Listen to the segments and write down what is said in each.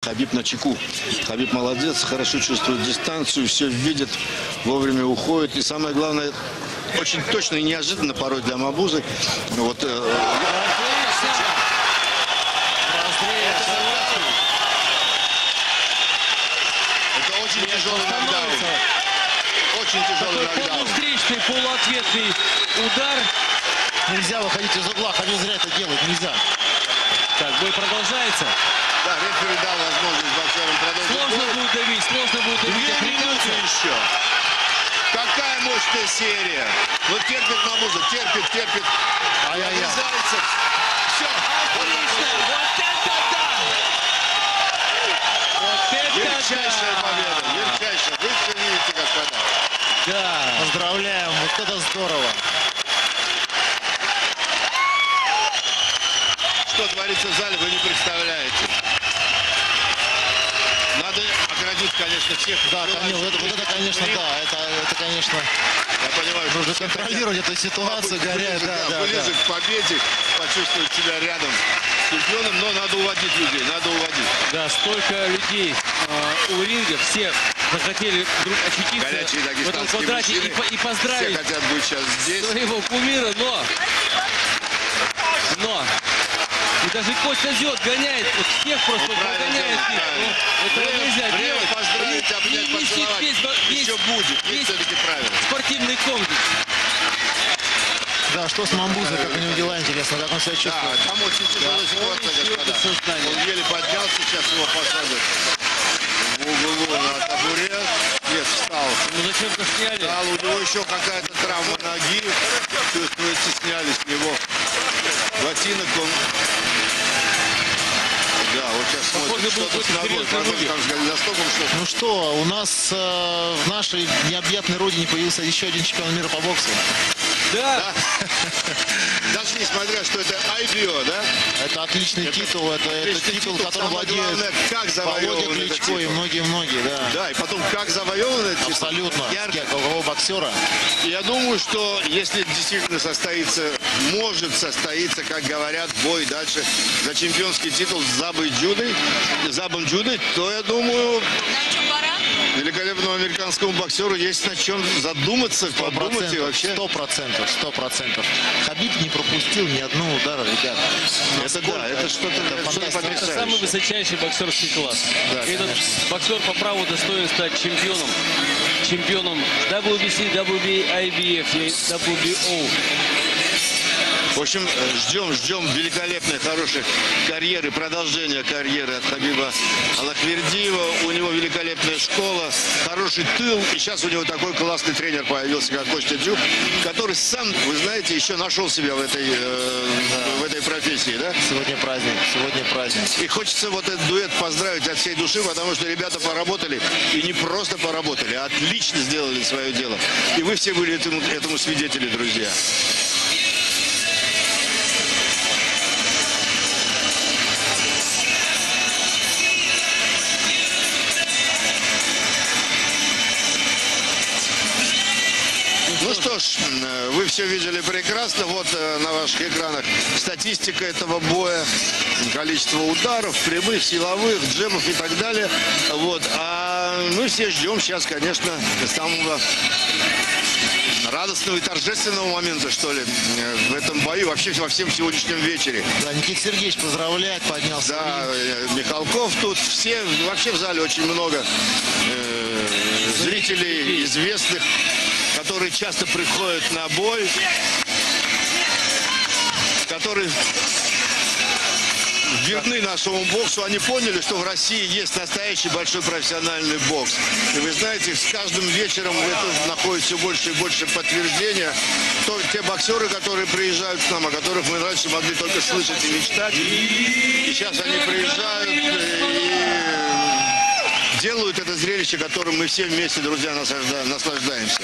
Хабиб на чеку. Хабиб молодец, хорошо чувствует дистанцию, все видит, вовремя уходит. И самое главное, очень точно и неожиданно порой для Мабузы. Вот, это очень тяжелый нокдаун. Очень тяжелый нокдаун. Полувстречный, полуответный удар. Нельзя выходить из угла, Хабиб зря это делает, нельзя. Так, бой продолжается. Да, рефери дал возможность боксерам продолжить. Сложно будет давить, сложно будет давить. 2 минуты еще. Какая мощная серия. Вот терпит Мабуза, терпит. Ай-яй-яй. Зайцев. Все. Отлично. Вот это да! Вот это Ярчайшая да! победа. Ярчайшая. Вы все видите, господа. Да. Поздравляем, вот это здорово. Что творится в зале, вы не представляете. Надо оградить, конечно, всех. Да, конечно, вот это, конечно, да, это, конечно, Я понимаю, нужно что контролировать эту ситуацию, горять, да. ближе к победе, почувствовать себя рядом с чемпионом, но надо уводить людей, надо уводить. Да, столько людей у ринга, все захотели вдруг Горячие очутиться в этом дагестанские квадрате мужчины. и поздравить Все хотят быть сейчас здесь. своего кумира, но и даже Костя Зет гоняет, вот всех просто прогоняет их. Этого нельзя делать. Поздравить, обнять, И висит поцеловать. Еще будет, есть все-таки правильно. спортивный комплекс. Да, что с Мабузой, как у него дела, интересно, как он себя Да, чувствует? там очень тяжелая ситуация, господа. Он еле поднялся, сейчас его посадят в углу на табурет. Нет, встал. Ну зачем-то сняли. Встал, у него еще какая-то травма ноги. Чувствуется, сняли с него ботинок. Он... Да, вот сейчас смотрит, что-то с ногой. За стопом что-то. Ну что, у нас в нашей необъятной родине появился еще один чемпион мира по боксу. Да. Даже несмотря, что это IBO, да? Это отличный титул, это титул, которым владеет главное, как Володя завоеван этот Кличко и титул. многие-многие, да. Да, и потом, как завоеван этот титул. Абсолютно. Ярко. Какого боксера. Я думаю, что если действительно состоится, может состоиться, как говорят, бой дальше за чемпионский титул с Забом Джудой, то, я думаю, великолепному американскому боксеру есть над чем задуматься, подумать и вообще. 100%. Хабиб не пропустил ни одного удара, ребят. Это да, это что-то фантастика. Это самый потрясающее. высочайший боксерский класс. Да, Этот конечно. боксер по праву достоин стать чемпионом. Чемпионом WBC, WBA, IBF и WBO. В общем, ждем великолепной, хорошей карьеры, продолжения карьеры от Хабиба Аллахвердиева. У него великолепная школа, хороший тыл. И сейчас у него такой классный тренер появился, как Костя Дзюб, который сам, вы знаете, еще нашел себя в этой профессии, да? Сегодня праздник. И хочется вот этот дуэт поздравить от всей души, потому что ребята поработали, и не просто поработали, а отлично сделали свое дело. И вы все были этому свидетели, друзья. Ну что ж, вы все видели прекрасно. Вот на ваших экранах статистика этого боя. Количество ударов, прямых, силовых, джебов и так далее. Вот. А мы все ждем сейчас, конечно, самого радостного и торжественного момента, что ли, в этом бою, вообще во всем сегодняшнем вечере. Да, Никита Сергеевич поздравляет, поднялся. Да, Михалков тут, все, вообще в зале очень много зрителей известных, которые часто приходят на бой, которые верны нашему боксу. Они поняли, что в России есть настоящий большой профессиональный бокс. И вы знаете, с каждым вечером это находит все больше и больше подтверждения. Те боксеры, которые приезжают к нам, о которых мы раньше могли только слышать и мечтать, и сейчас они приезжают и делают это зрелище, которым мы все вместе, друзья, наслаждаемся.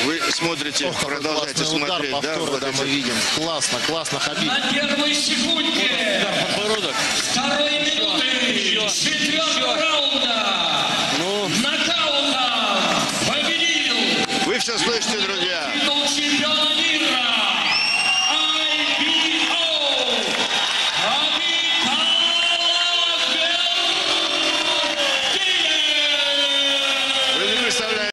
Вы смотрите, продолжайте смотреть, удар, да? повторы, да, мы видим. Классно, Хабиб. На первой секунде Удар подбородок. второй